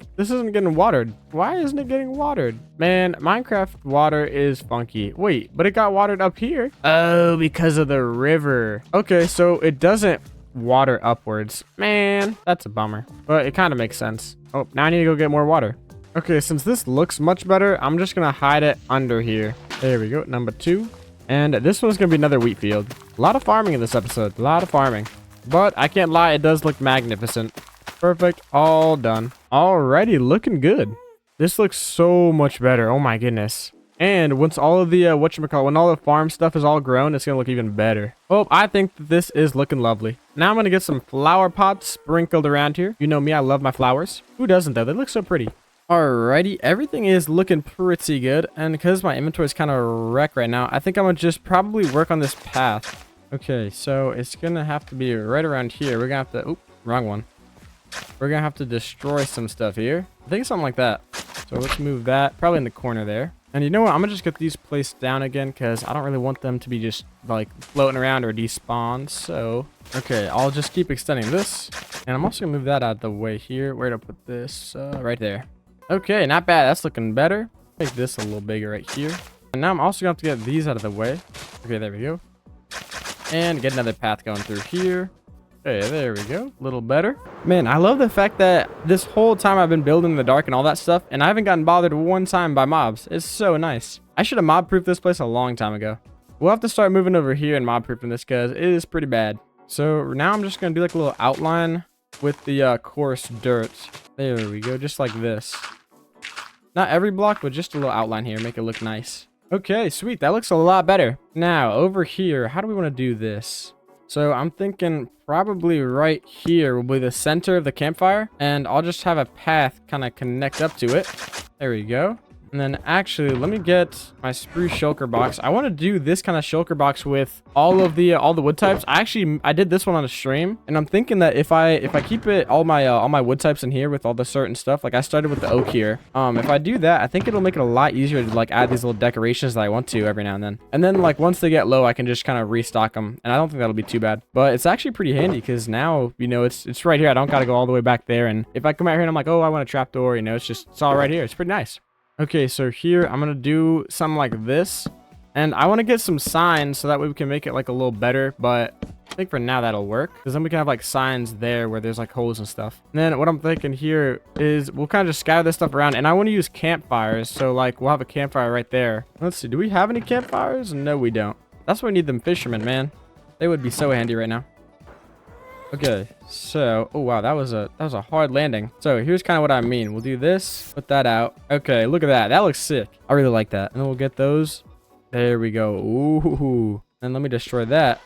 watered. Why isn't it getting watered? Man, Minecraft water is funky. Wait, but it got watered up here. Oh, because of the river. Okay, so it doesn't water upwards. Man, that's a bummer. But it kind of makes sense. Oh, now I need to go get more water. Okay, since this looks much better, I'm just gonna hide it under here. There we go, number 2. And this one's gonna be another wheat field. A lot of farming in this episode. A lot of farming. But I can't lie, it does look magnificent. Perfect. All done. Alrighty, looking good. This looks so much better. Oh my goodness. And once all of the, when all the farm stuff is all grown, it's going to look even better. Oh, I think that this is looking lovely. Now I'm going to get some flower pots sprinkled around here. You know me, I love my flowers. Who doesn't though? They look so pretty. Alrighty, everything is looking pretty good. And because my inventory is kind of wrecked right now, I think I'm going to just probably work on this path. Okay, so it's going to have to be right around here. We're going to have to... Oop, wrong one. We're going to have to destroy some stuff here. I think something like that. So let's move that. Probably in the corner there. And you know what? I'm going to just get these placed down again because I don't really want them to be just like floating around or despawn. So, okay, I'll just keep extending this. And I'm also going to move that out of the way here. Where to put this? Right there. Okay, not bad. That's looking better. Make this a little bigger right here. And now I'm also going to have to get these out of the way. Okay, there we go. And get another path going through here. Okay, there we go. A little better. Man, I love the fact that this whole time I've been building in the dark and all that stuff, and I haven't gotten bothered one time by mobs. It's so nice. I should have mob-proofed this place a long time ago. We'll have to start moving over here and mob-proofing this because it is pretty bad. So now I'm just going to do like a little outline with the coarse dirt. There we go, just like this. Not every block, but just a little outline here. Make it look nice. Okay, sweet. That looks a lot better. Now, over here, how do we want to do this? So I'm thinking probably right here will be the center of the campfire. And I'll just have a path kind of connect up to it. There we go. And then actually, let me get my spruce shulker box. I want to do this kind of shulker box with all the wood types. I did this one on a stream, and I'm thinking that if I keep it all my wood types in here with all the certain stuff, like I started with the oak here. If I do that, I think it'll make it a lot easier to like add these little decorations that I want to every now and then. And then like once they get low, I can just kind of restock them, and I don't think that'll be too bad. But it's actually pretty handy because now you know it's right here. I don't got to go all the way back there. And if I come out here and I'm like, oh, I want a trapdoor, you know, it's all right here. It's pretty nice. Okay, so here I'm going to do something like this. And I want to get some signs so that way we can make it like a little better. But I think for now that'll work. Because then we can have like signs there where there's like holes and stuff. And then what I'm thinking here is we'll kind of just scatter this stuff around. And I want to use campfires. So like we'll have a campfire right there. Let's see. Do we have any campfires? No, we don't. That's why we need them fishermen, man. They would be so handy right now. Okay, so, oh wow, that was a hard landing. So here's kind of what I mean. We'll do this, put that out. Okay, look at that. That looks sick. I really like that. And then we'll get those. There we go. Ooh. And let me destroy that.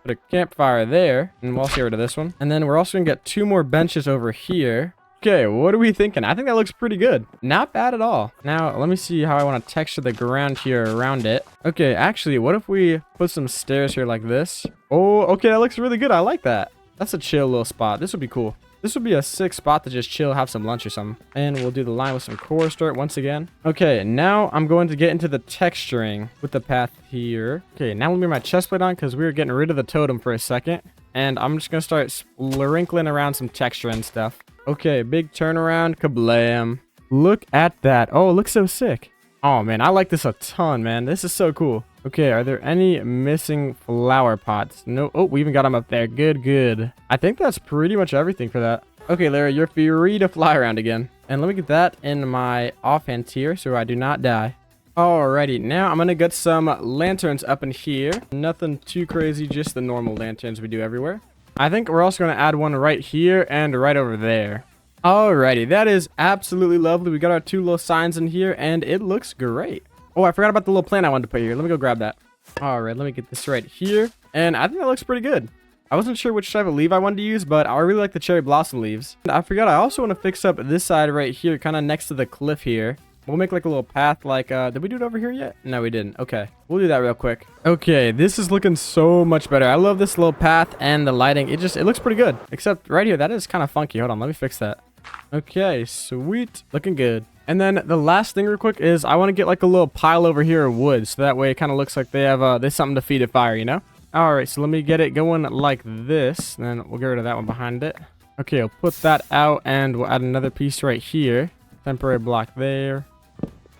Put a campfire there, and we'll also get rid of this one. And then we're also gonna get 2 more benches over here. Okay, what are we thinking? I think that looks pretty good. Not bad at all. Now, let me see how I want to texture the ground here around it. Okay, actually, what if we put some stairs here like this? Oh, okay, that looks really good. I like that. That's a chill little spot. This would be cool. This would be a sick spot to just chill, have some lunch or something. And we'll do the line with some coarse dirt once again. Okay, now I'm going to get into the texturing with the path here. Okay, now let me get my chest plate on because we were getting rid of the totem for a second. And I'm just going to start sprinkling around some texture and stuff. Okay, big turnaround. Kablam. Look at that. Oh, it looks so sick. Oh, man, I like this a ton, man. This is so cool. Okay, are there any missing flower pots? No. Oh, we even got them up there. Good. I think that's pretty much everything for that. Okay, Larry, you're free to fly around again. And let me get that in my offhand here so I do not die. Alrighty, now I'm going to get some lanterns up in here. Nothing too crazy, just the normal lanterns we do everywhere. I think we're also going to add one right here and right over there. Alrighty, that is absolutely lovely. We got our 2 little signs in here, and it looks great. Oh, I forgot about the little plant I wanted to put here. Let me go grab that. Alright, let me get this right here. And I think that looks pretty good. I wasn't sure which type of leaf I wanted to use, but I really like the cherry blossom leaves. And I forgot, I also want to fix up this side right here, kind of next to the cliff here. We'll make like a little path like, did we do it over here yet? No, we didn't. Okay, we'll do that real quick. Okay, this is looking so much better. I love this little path and the lighting. It looks pretty good. Except right here, that is kind of funky. Hold on, let me fix that. Okay, sweet. Looking good. And then the last thing real quick is I want to get like a little pile over here of wood. So that way it kind of looks like they have, there's something to feed a fire, you know? Alright, so let me get it going like this. And then we'll get rid of that one behind it. Okay, I'll put that out and we'll add another piece right here. Temporary block there.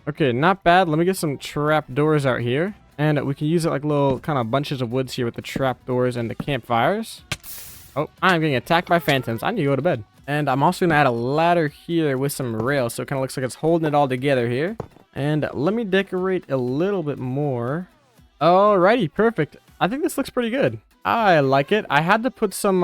Okay, not bad. Let me get some trap doors out here. And we can use it like little kind of bunches of woods here with the trap doors and the campfires. Oh, I'm getting attacked by phantoms. I need to go to bed. And I'm also going to add a ladder here with some rails. So it kind of looks like it's holding it all together here. And let me decorate a little bit more. Alrighty, perfect. I think this looks pretty good. I like it. I had to put some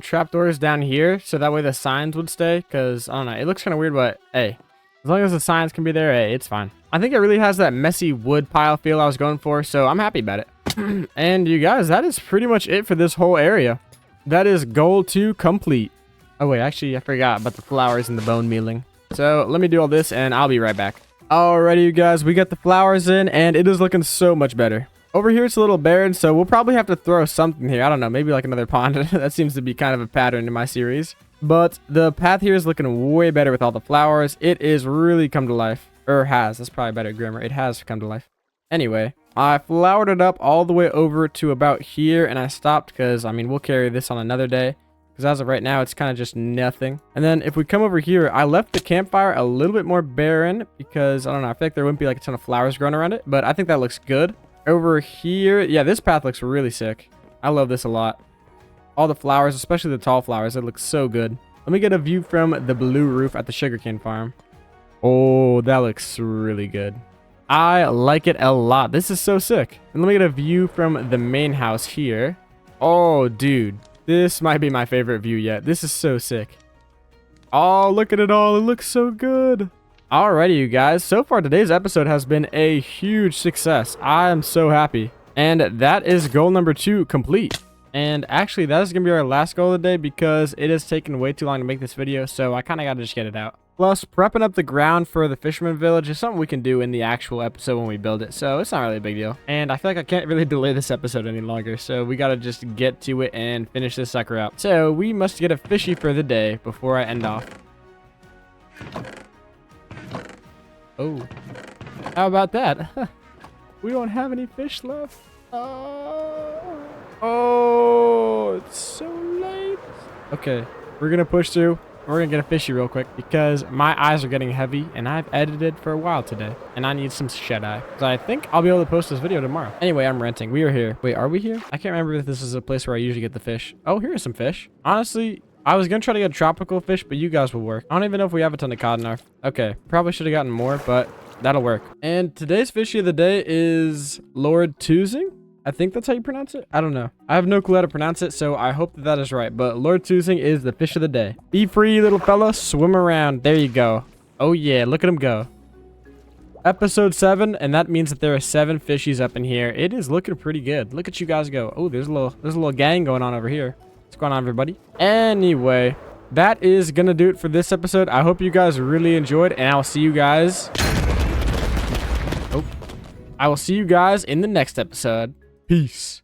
trapdoors down here so that way the signs would stay. Because, I don't know, it looks kind of weird, but hey. As long as the signs can be there, hey, it's fine. I think it really has that messy wood pile feel I was going for, so I'm happy about it. And you guys, that is pretty much it for this whole area. That is goal 2 complete. Oh, wait, actually, I forgot about the flowers and the bone mealing. So let me do all this, and I'll be right back. Alrighty, you guys, we got the flowers in, and it is looking so much better. Over here, it's a little barren, so we'll probably have to throw something here. I don't know, maybe like another pond. That seems to be kind of a pattern in my series. But the path here is looking way better with all the flowers. It is really come to life. Or has. That's probably better grammar. It has come to life. Anyway, I flowered it up all the way over to about here. And I stopped because, I mean, we'll carry this on another day. Because as of right now, it's kind of just nothing. And then if we come over here, I left the campfire a little bit more barren. Because, I don't know, I feel like there wouldn't be like a ton of flowers growing around it. But I think that looks good. Over here, yeah, this path looks really sick. I love this a lot. All the flowers, especially the tall flowers, it looks so good. Let me get a view from the blue roof at the sugarcane farm. Oh, that looks really good. I like it a lot. This is so sick. And let me get a view from the main house here. Oh, dude. This might be my favorite view yet. This is so sick. Oh, look at it all. It looks so good. Alrighty, you guys. So far, today's episode has been a huge success. I am so happy. And that is goal number 2 complete. And actually, that is going to be our last goal of the day because it has taken way too long to make this video, so I kind of got to just get it out. Plus, prepping up the ground for the fisherman village is something we can do in the actual episode when we build it, so it's not really a big deal. And I feel like I can't really delay this episode any longer, so we got to just get to it and finish this sucker up. So, we must get a fishy for the day before I end off. Oh, how about that? We don't have any fish left. Oh, it's so late. Okay, we're gonna push through. We're gonna get a fishy real quick because my eyes are getting heavy and I've edited for a while today and I need some shut-eye. So I think I'll be able to post this video tomorrow. Anyway, I'm renting. We are here. Wait, are we here? I can't remember if this is a place where I usually get the fish. Oh, here are some fish. Honestly, I was gonna try to get tropical fish, but you guys will work. I don't even know if we have a ton of cod in our... Okay, probably should have gotten more, but that'll work. And today's fishy of the day is Lord Toozing. I think that's how you pronounce it. I don't know. I have no clue how to pronounce it, so I hope that that is right. But Lord Susing is the fish of the day. Be free, little fella. Swim around. There you go. Oh, yeah. Look at him go. Episode 7, and that means that there are 7 fishies up in here. It is looking pretty good. Look at you guys go. Oh, there's a little gang going on over here. What's going on, everybody? Anyway, that is gonna do it for this episode. I hope you guys really enjoyed, and I'll see you guys. I will see you guys in the next episode. Peace.